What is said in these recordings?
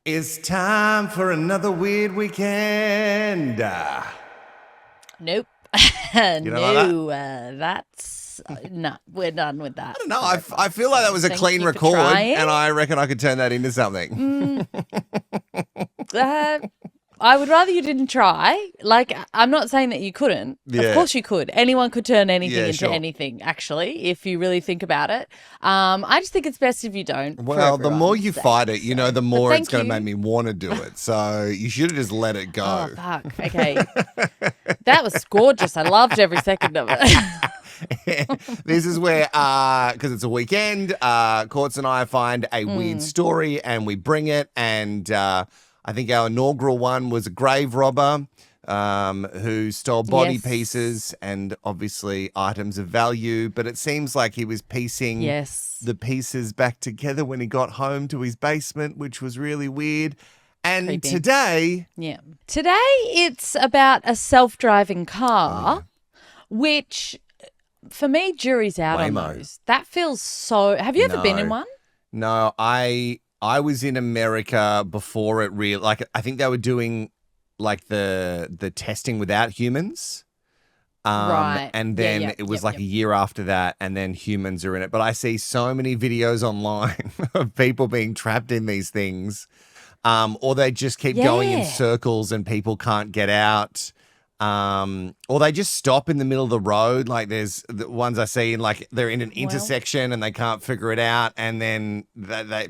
It's time for another weird weekend. Nope. You know No, we're done with that. I don't know. I feel like that was a Thank clean you for record, trying. and I reckon I could turn that into something. I would rather you didn't try. Like, I'm not saying that you couldn't. Yeah. Of course you could. Anyone could turn anything Yeah, into sure. anything, actually, if you really think about it. I just think it's best if you don't. Well, the more you fight it, the more it's going to you. make me want to do it. So you should have just let it go. Oh, fuck. Okay. That was gorgeous. I loved every second of it. This is where, because it's a weekend, Courts and I find a weird story and we bring it. And I think our inaugural one was a grave robber who stole body pieces and obviously items of value. But it seems like he was piecing the pieces back together when he got home to his basement, which was really weird. And Creepy. today It's about a self-driving car, which for me, jury's out Waymo. on those. That feels so. Have you ever been in one? No, I was in America before it really, I think they were doing like the testing without humans. Right. And then it was a year after that, and then humans are in it. But I see so many videos online of people being trapped in these things. Or they just keep going in circles and people can't get out. Or they just stop in the middle of the road. Like there's the ones I see like they're in an intersection and they can't figure it out. And then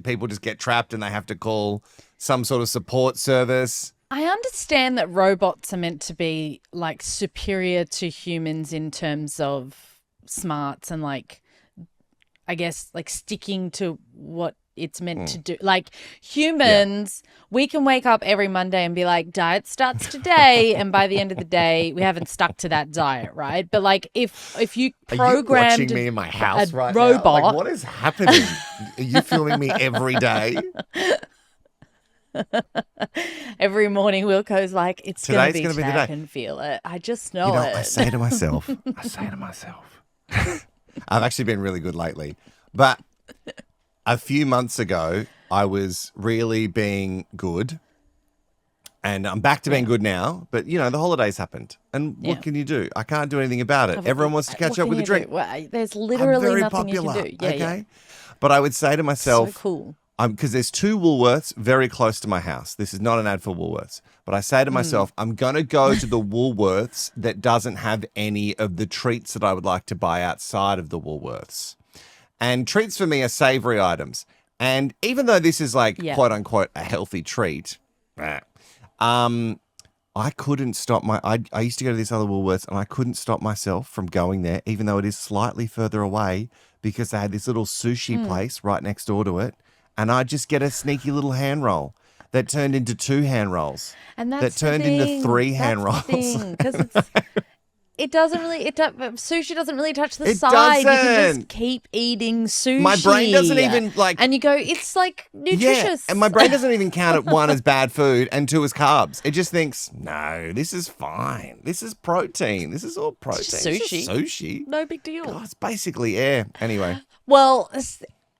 people just get trapped and they have to call some sort of support service. I understand that robots are meant to be like superior to humans in terms of smarts and like, I guess like sticking to what it's meant to do. Like humans, we can wake up every Monday and be like, diet starts today, and by the end of the day, we haven't stuck to that diet, right? But like if you programmed Are you watching me in my house right robot, now? Like, what is happening? Are you filming me every day? Every morning, Wilko's like, it's going to be today. today. I can feel it. I just know it. I say to myself, I've actually been really good lately. But a few months ago, I was really being good. And I'm back to being good now. But, the holidays happened. And what can you do? I can't do anything about it. Everyone wants to catch up with a drink. Well, there's literally nothing popular, you can do. Okay. But I would say to myself, so cool. Because there's two Woolworths very close to my house. This is not an ad for Woolworths. But I say to myself, I'm going to go to the Woolworths that doesn't have any of the treats that I would like to buy outside of the Woolworths. And treats for me are savory items. And even though this is like, quote unquote, a healthy treat, I couldn't stop I used to go to this other Woolworths and I couldn't stop myself from going there, even though it is slightly further away, because they had this little sushi place right next door to it. And I'd just get a sneaky little hand roll that turned into 2 hand rolls. And that's that turned into 3 hand rolls. Because sushi doesn't really touch the It side. You can doesn't. just keep eating sushi. My brain doesn't even and you go, it's like nutritious. Yeah, and my brain doesn't even count it 1 as bad food and 2 as carbs. It just thinks, no, this is fine. This is protein. This is all protein. It's just It's just sushi. No big deal. God, it's basically air. Anyway. Well,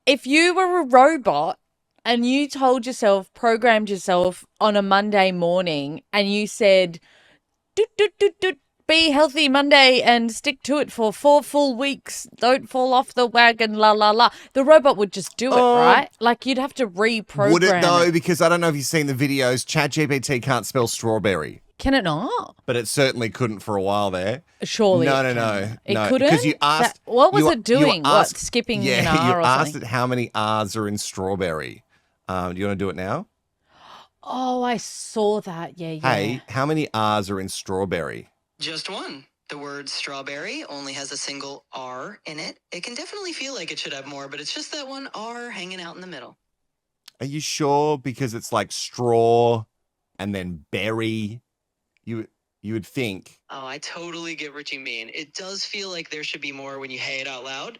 if you were a robot and you programmed yourself on a Monday morning and you said, be healthy Monday and stick to it for 4 full weeks, don't fall off the wagon, la, la, la, the robot would just do it, right? Like you'd have to reprogram. Would it though? Because I don't know if you've seen the videos, ChatGPT can't spell strawberry. Can it not? But it certainly couldn't for a while there. Surely. No. It couldn't? Because you asked. What was it doing? Skipping an R you or asked something? it how many R's are in strawberry. Do you want to do it now? Oh, I saw that. Yeah. Hey, how many R's are in strawberry? Just 1. The word strawberry only has a single R in it. It can definitely feel like it should have more, but it's just that 1 R hanging out in the middle. Are you sure? Because it's like straw and then berry. You would think. Oh, I totally get what you mean. It does feel like there should be more when you say it out loud.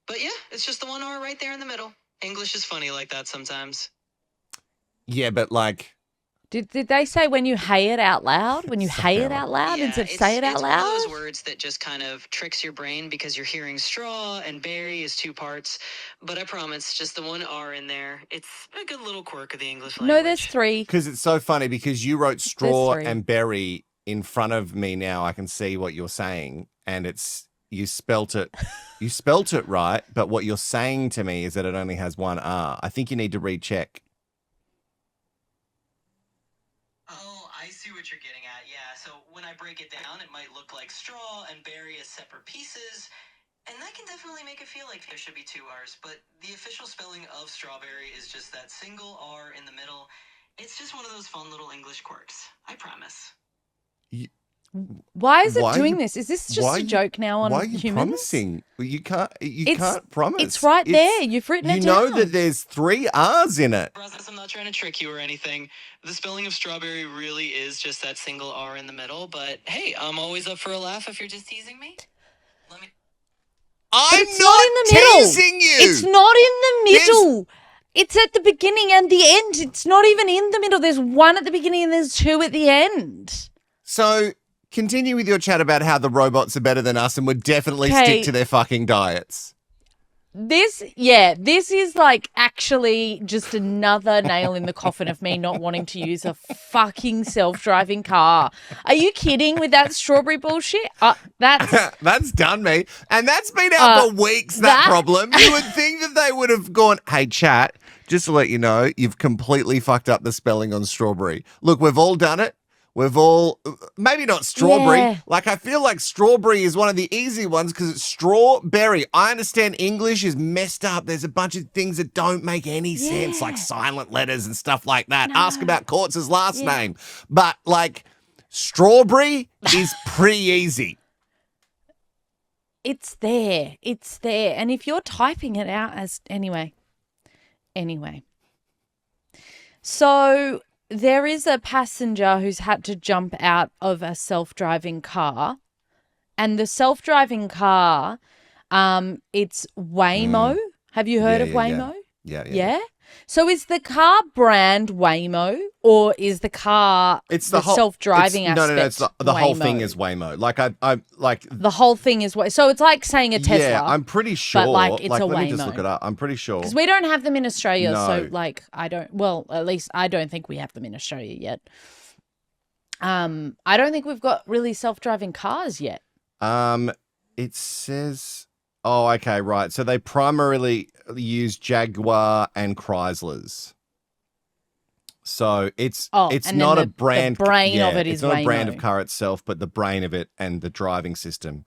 But yeah, it's just the 1 R right there in the middle. English is funny like that sometimes. Yeah, but like Did they say when you hay it out loud? When you hay it out loud Yeah, instead of say it out it's one of those loud? words that just kind of tricks your brain because you're hearing straw and berry is two parts. But I promise, just the one R in there. It's a good little quirk of the English language. No, there's 3. Because it's so funny because you wrote straw 3. and berry in front of me now. I can see what you're saying, and you spelt it right, but what you're saying to me is that it only has one R. I think you need to recheck. Oh, I see what you're getting at. Yeah, so when I break it down, it might look like straw and berry as separate pieces. And that can definitely make it feel like there should be 2 R's, but the official spelling of strawberry is just that single R in the middle. It's just one of those fun little English quirks. I promise. Why is it Why are doing you- this? Is this just a joke now on Why are you humans? promising? You can't promise. It's right there. You've written it down. You know that there's 3 R's in it. Russ, I'm not trying to trick you or anything. The spelling of strawberry really is just that single R in the middle, but hey, I'm always up for a laugh if you're just teasing me. Let me... I'm it's not in the middle. teasing you. It's not in the middle. It's at the beginning and the end. It's not even in the middle. There's 1 at the beginning and there's 2 at the end. So continue with your chat about how the robots are better than us and would definitely stick to their fucking diets. This is like actually just another nail in the coffin of me not wanting to use a fucking self-driving car. Are you kidding with that strawberry bullshit? That's done me. And that's been out for weeks, that problem. You would think that they would have gone, hey, chat, just to let you know, you've completely fucked up the spelling on strawberry. Look, we've all done it. We've all, maybe not strawberry. Yeah. Like, I feel like strawberry is one of the easy ones because it's strawberry. I understand English is messed up. There's a bunch of things that don't make any sense, like silent letters and stuff like that. Ask about Courts' last name. But, like, strawberry is pretty easy. It's there. It's there. And if you're typing it out as, anyway. So there is a passenger who's had to jump out of a self-driving car, and the self-driving car, it's Waymo. Have you heard of Waymo? Yeah. So is the car brand Waymo, or is the car the whole self-driving aspect? No, it's the whole Waymo? thing is Waymo. Like I like the whole thing is so it's like saying a Tesla. Yeah, I'm pretty sure. But like it's a let Waymo. me just look it up. I'm pretty sure because we don't have them in Australia. No. So like I don't. Well, at least I don't think we have them in Australia yet. I don't think we've got really self-driving cars yet. It says. Oh, okay, right. So they primarily use Jaguar and Chryslers. So it's not a brand. The brain of it is it's not Waymo. a brand of car itself, but the brain of it and the driving system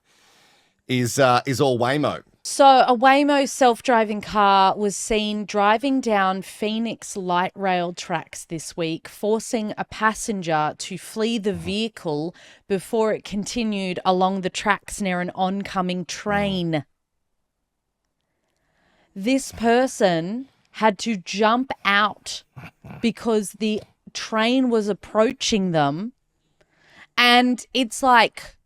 is all Waymo. So a Waymo self-driving car was seen driving down Phoenix light rail tracks this week, forcing a passenger to flee the vehicle before it continued along the tracks near an oncoming train. This person had to jump out because the train was approaching them. And it's like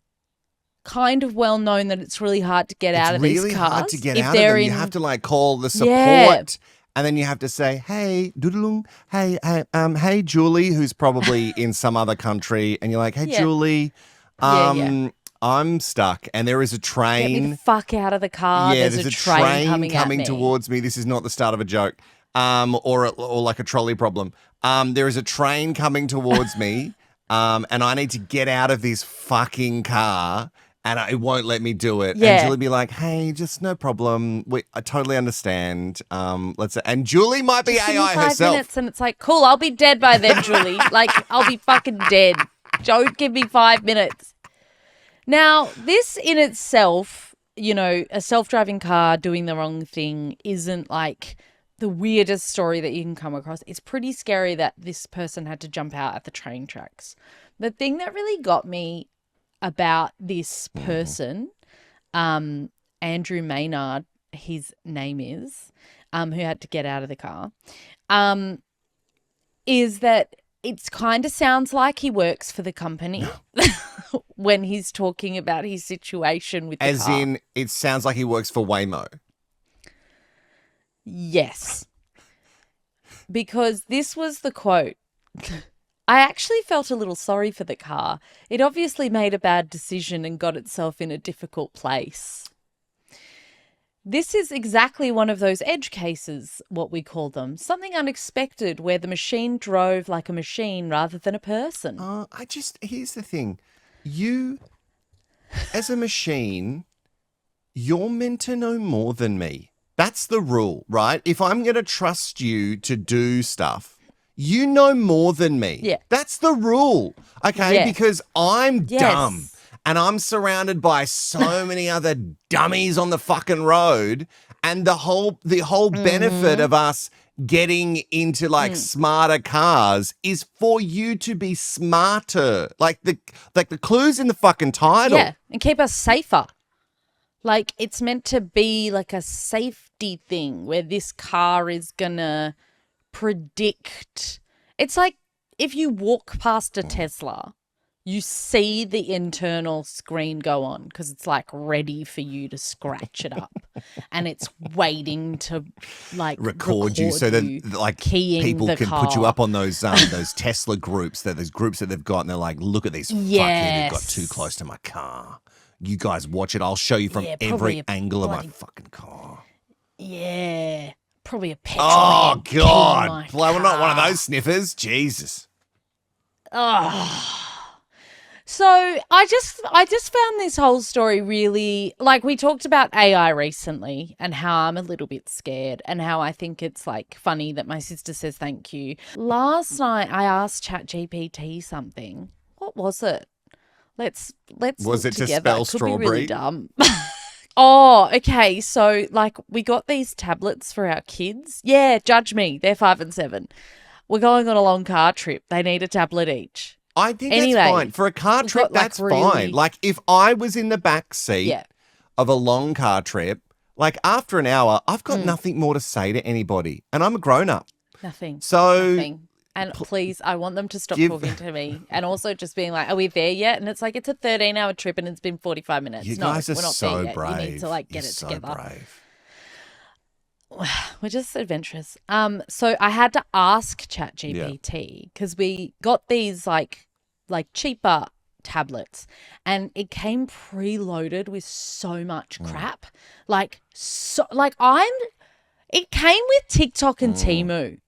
kind of well known that it's really hard to get out of these cars. It's really hard to get if out of they're them. You have to like call the support and then you have to say, hey, doodalung, hey, Julie, who's probably in some other country. And you're like, hey, Julie, I'm stuck and there is a train. Get me the fuck out of the car. Yeah, there's a train coming towards me. This is not the start of a joke or like a trolley problem. There is a train coming towards me and I need to get out of this fucking car and it won't let me do it. Yeah. And Julie be like, hey, just no problem. I totally understand. And Julie might be Just give me AI 5 herself. minutes and it's like, cool, I'll be dead by then, Julie. Like, I'll be fucking dead. Don't give me 5 minutes. Now, this in itself, you know, a self-driving car doing the wrong thing isn't like the weirdest story that you can come across. It's pretty scary that this person had to jump out at the train tracks. The thing that really got me about this person, Andrew Maynard, his name is, who had to get out of the car, is that it kind of sounds like he works for the company when he's talking about his situation with the car. As in, it sounds like he works for Waymo. Yes. Because this was the quote. I actually felt a little sorry for the car. It obviously made a bad decision and got itself in a difficult place. This is exactly one of those edge cases, what we call them. Something unexpected where the machine drove like a machine rather than a person. Here's the thing. You, as a machine, you're meant to know more than me. That's the rule, right? If I'm going to trust you to do stuff, you know more than me. Yeah. That's the rule, okay? Yes. Because I'm Yes. dumb and I'm surrounded by so many other dummies on the fucking road, and the whole benefit of us getting into like smarter cars is for you to be smarter. Like the clue's in the fucking title. Yeah, and keep us safer. Like, it's meant to be like a safety thing where this car is gonna predict. It's like if you walk past a Tesla, you see the internal screen go on because it's like ready for you to scratch it up, and it's waiting to like record you so that like people the can car. put you up on those Tesla groups, those groups that they've got, and they're like, look at these fuckhead who got too close to my car. You guys watch it. I'll show you from every angle of my fucking car. Yeah, probably a petrol. Oh God! Well, we're not one of those sniffers. Jesus. Oh. So I just found this whole story really, like, we talked about AI recently and how I'm a little bit scared and how I think it's like funny that my sister says thank you. Last night I asked ChatGPT something. What was it? Let's Was it to together. spell It could strawberry? be really dumb. Oh, okay. So like we got these tablets for our kids. Yeah, judge me. They're 5 and 7. We're going on a long car trip. They need a tablet each. I think Anyway, that's fine. For a car we've trip, got, like, that's really- fine. Like, if I was in the back seat of a long car trip, like, after an hour, I've got nothing more to say to anybody. And I'm a grown-up. Nothing. So... Nothing. And please, I want them to stop talking to me. And also just being like, are we there yet? And it's like, it's a 13-hour trip and it's been 45 minutes. You No, guys are we're not so there yet. brave. You need to like get You're it so together. brave. We're just adventurous. So I had to ask ChatGPT because we got these like cheaper tablets, and it came preloaded with so much crap. It came with TikTok and Temu.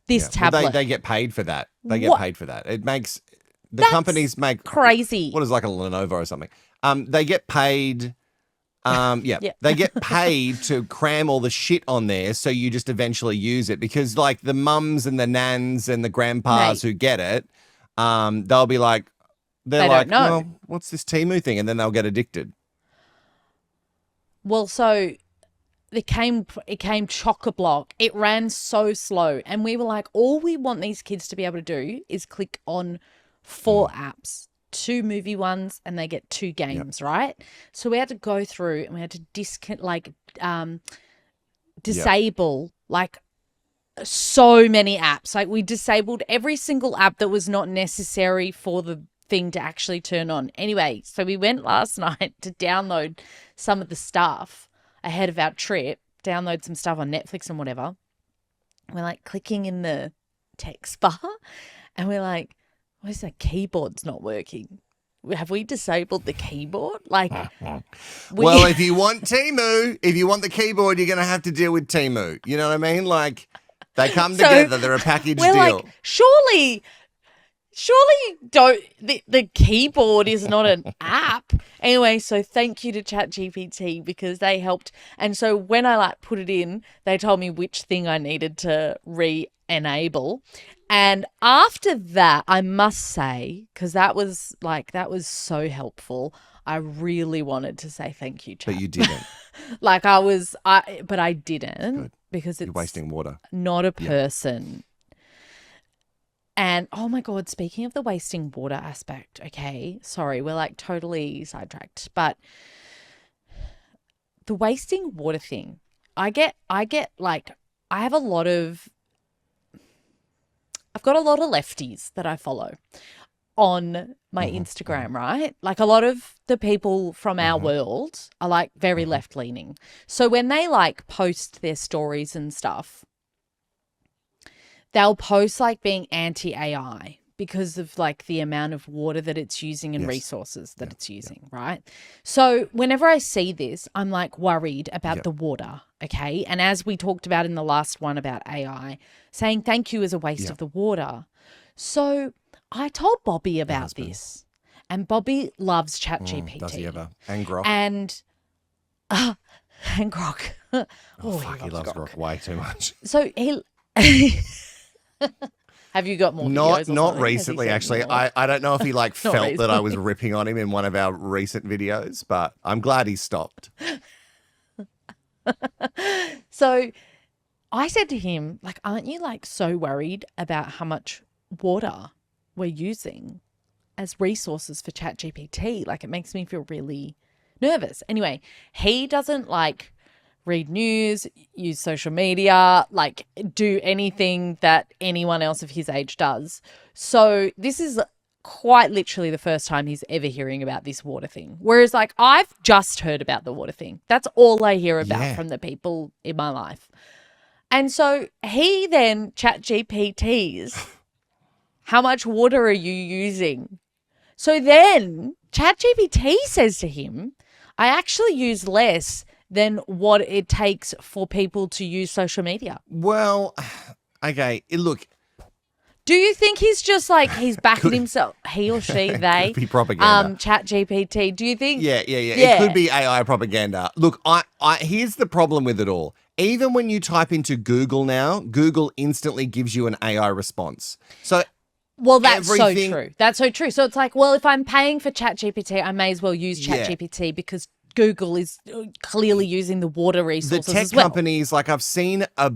This tablet. Well, they get paid for that. They get What? paid for that. It makes the That's companies make crazy. What is like a Lenovo or something? They get paid. They get paid to cram all the shit on there, so you just eventually use it, because like the mums and the nans and the grandpas who get it, they'll be like, they're They like, don't know. well, what's this Temu thing? And then they'll get addicted. Well, so it came chock-a-block. It ran so slow. And we were like, all we want these kids to be able to do is click on 4 apps, 2 movie ones, and they get 2 games, right? So we had to go through and we had to disable like so many apps. Like, we disabled every single app that was not necessary for the thing to actually turn on. Anyway, so we went last night to download some of the stuff ahead of our trip, download some stuff on Netflix and whatever. We're like clicking in the text bar and we're like, what is that? Keyboard's not working. Have we disabled the keyboard? Like, well, if you want Temu, if you want the keyboard, you're going to have to deal with Temu. You know what I mean? Like, they come together. They're a package we're deal. Like, surely don't the keyboard is not an app. Anyway, so thank you to ChatGPT because they helped. And so when I like put it in, they told me which thing I needed to re-enable. And after that, I must say, because that was so helpful, I really wanted to say thank you, Chat. But you didn't. But I didn't. Good. Because You're wasting water. Not a person. And, oh, my God, speaking of the wasting water aspect, okay, sorry, we're like totally sidetracked, but the wasting water thing, I've got a lot of lefties that I follow on my Instagram, right? Like, a lot of the people from our world are like very left leaning. So when they like post their stories and stuff, they'll post like being anti-AI, because of like the amount of water that it's using and resources that it's using, right? So whenever I see this, I'm like worried about the water, okay? And as we talked about in the last one about AI, saying thank you is a waste of the water. So I told Bobby about this, and Bobby loves ChatGPT. Does he ever? And Grok. And Grok. He loves Grok way too much. So he... Have you got more videos? Not recently, actually. I don't know if he like felt that I was ripping on him in one of our recent videos, but I'm glad he stopped. So I said to him, like, aren't you like so worried about how much water we're using as resources for ChatGPT? Like, it makes me feel really nervous. Anyway, he doesn't like read news, use social media, like do anything that anyone else of his age does. So this is quite literally the first time he's ever hearing about this water thing. Whereas like I've just heard about the water thing. That's all I hear about from the people in my life. And so he then ChatGPTs, how much water are you using? So then ChatGPT says to him, I actually use less than what it takes for people to use social media. Well, okay, look. Do you think he's just like, he's backing himself, he or she, they? Could be propaganda. ChatGPT, do you think? Yeah. It could be AI propaganda. Look, here's the problem with it all. Even when you type into Google now, Google instantly gives you an AI response. So well, that's so true. That's so true. So it's like, well, if I'm paying for ChatGPT, I may as well use ChatGPT because Google is clearly using the water resources the tech as well. companies, like I've seen a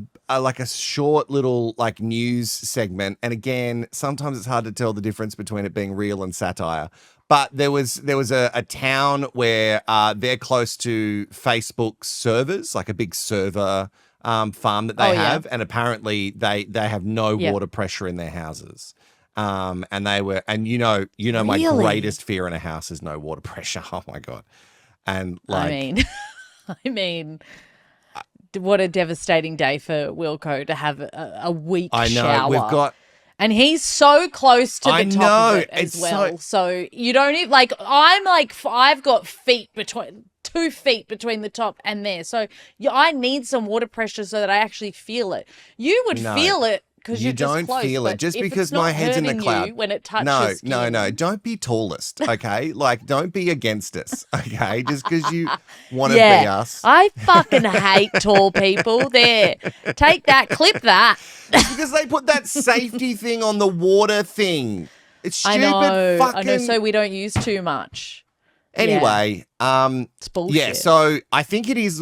short little like news segment, and again, sometimes it's hard to tell the difference between it being real and satire. But there was a town where they're close to Facebook's servers, like a big server farm that they have, and apparently they have no water pressure in their houses. And they were, and you know my greatest fear in a house is no water pressure. Oh my God. And like, I mean, what a devastating day for Wilko to have a weak shower. We've got, and he's so close to the top of it as well. So you don't even like. I'm like, I've got 2 feet between the top and there. So I need some water pressure so that I actually feel it. You would feel it. You don't close, feel it just because my head's in the cloud. When it touches No. Don't be tallest, okay? Like, don't be against us, okay? Just because you want to be us. I fucking hate tall people. There, take that, clip that. It's because they put that safety thing on the water thing. It's stupid. I know. So we don't use too much. Anyway, it's bullshit. Yeah, so I think it is.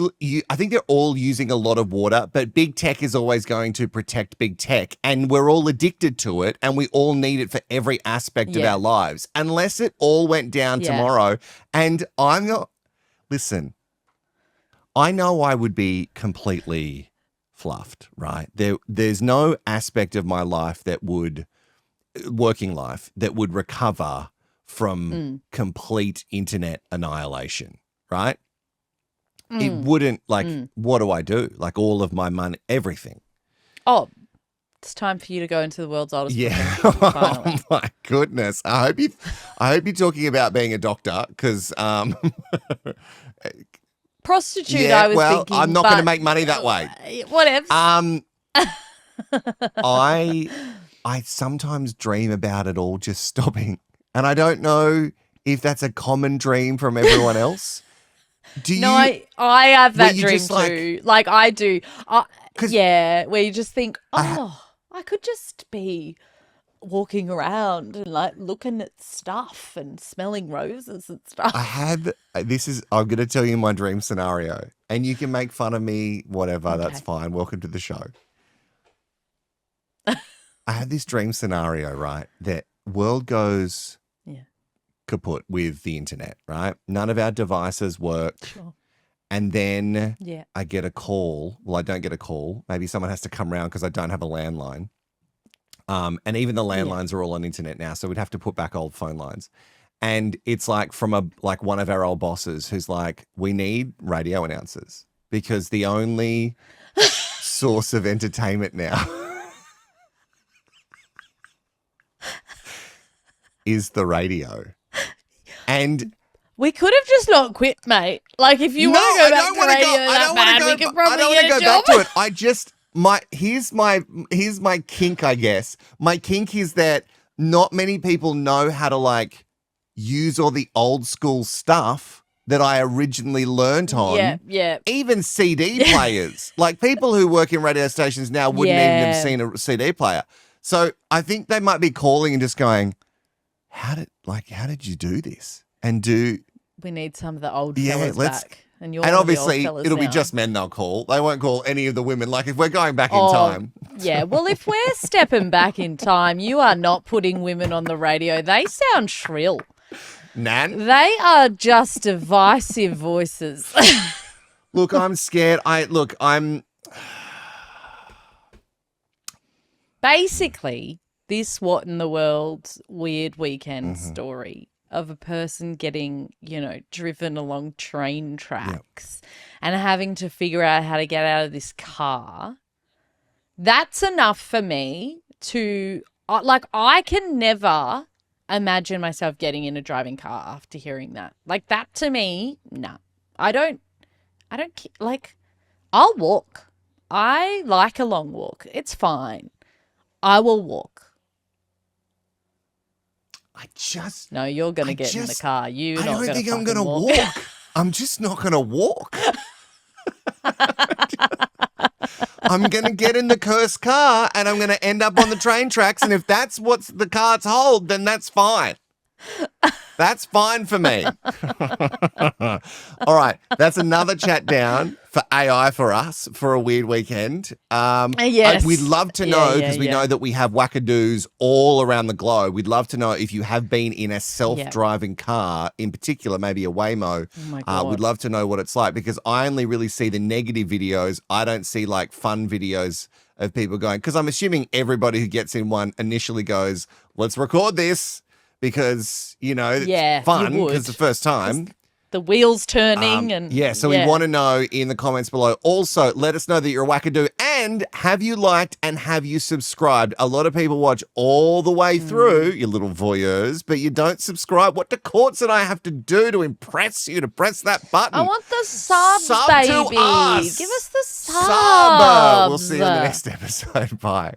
I think they're all using a lot of water, but big tech is always going to protect big tech, and we're all addicted to it, and we all need it for every aspect of our lives. Unless it all went down tomorrow, and I'm not. Listen, I know I would be completely fluffed, right? There's no aspect of my life working life that would recover from complete internet annihilation, right? It wouldn't, like, what do I do? Like, all of my money, everything. Oh, it's time for you to go into the world's oldest. Yeah. Oh my goodness. I hope you're talking about being a doctor, because prostitute. I was thinking. I'm not going to make money that way. Whatever. I sometimes dream about it all just stopping. And I don't know if that's a common dream from everyone else. Do you? No, I have that dream too. Like I do. Where you just think, I could just be walking around and like looking at stuff and smelling roses and stuff. I'm going to tell you my dream scenario, and you can make fun of me, whatever. Okay. That's fine. Welcome to the show. I had this dream scenario, right? That world goes kaput with the internet, right? None of our devices work. Sure. And then I get a call. Well, I don't get a call. Maybe someone has to come around because I don't have a landline. And even the landlines are all on internet now, so we'd have to put back old phone lines. And it's like from one of our old bosses who's like, we need radio announcers because the only source of entertainment now is the radio. And we could have just not quit, mate. Like, if you want to go back to radio that bad, we could probably get a job. Back to it. I just here's my kink, I guess. My kink is that not many people know how to like use all the old school stuff that I originally learnt on. Yeah. Even CD players. Like people who work in radio stations now wouldn't even have seen a CD player. So I think they might be calling and just going, how did you do this? And we need some of the old fellas back. And obviously it'll be just men they'll call. They won't call any of the women. Like if we're going back in time. Yeah, well, if we're stepping back in time, you are not putting women on the radio. They sound shrill. Nan? They are just divisive voices. Look, I'm scared. Basically, this what in the world weird weekend story of a person getting, driven along train tracks and having to figure out how to get out of this car. That's enough for me to, I can never imagine myself getting in a driving car after hearing that. Like that to me, no. I don't, I'll walk. I like a long walk. It's fine. I will walk. No, you're going to get in the car. I don't think I'm going to walk. I'm just not going to walk. I'm going to get in the cursed car and I'm going to end up on the train tracks. And if that's what the car's hold, then that's fine. That's fine for me. All right. That's another chat down for AI for us for a weird weekend. Yes. We'd love to know because we know that we have wackadoos all around the globe. We'd love to know if you have been in a self-driving car, in particular, maybe a Waymo. Oh my God. We'd love to know what it's like because I only really see the negative videos. I don't see like fun videos of people going, because I'm assuming everybody who gets in one initially goes, let's record this. Because, it's fun because it's the first time. The wheels turning so we want to know in the comments below. Also, let us know that you're a wackadoo and have you liked and have you subscribed? A lot of people watch all the way through, you little voyeurs, but you don't subscribe. What do Courts and I have to do to impress you to press that button? I want the subs, baby. To us. Give us the subs. We'll see you in the next episode. Bye.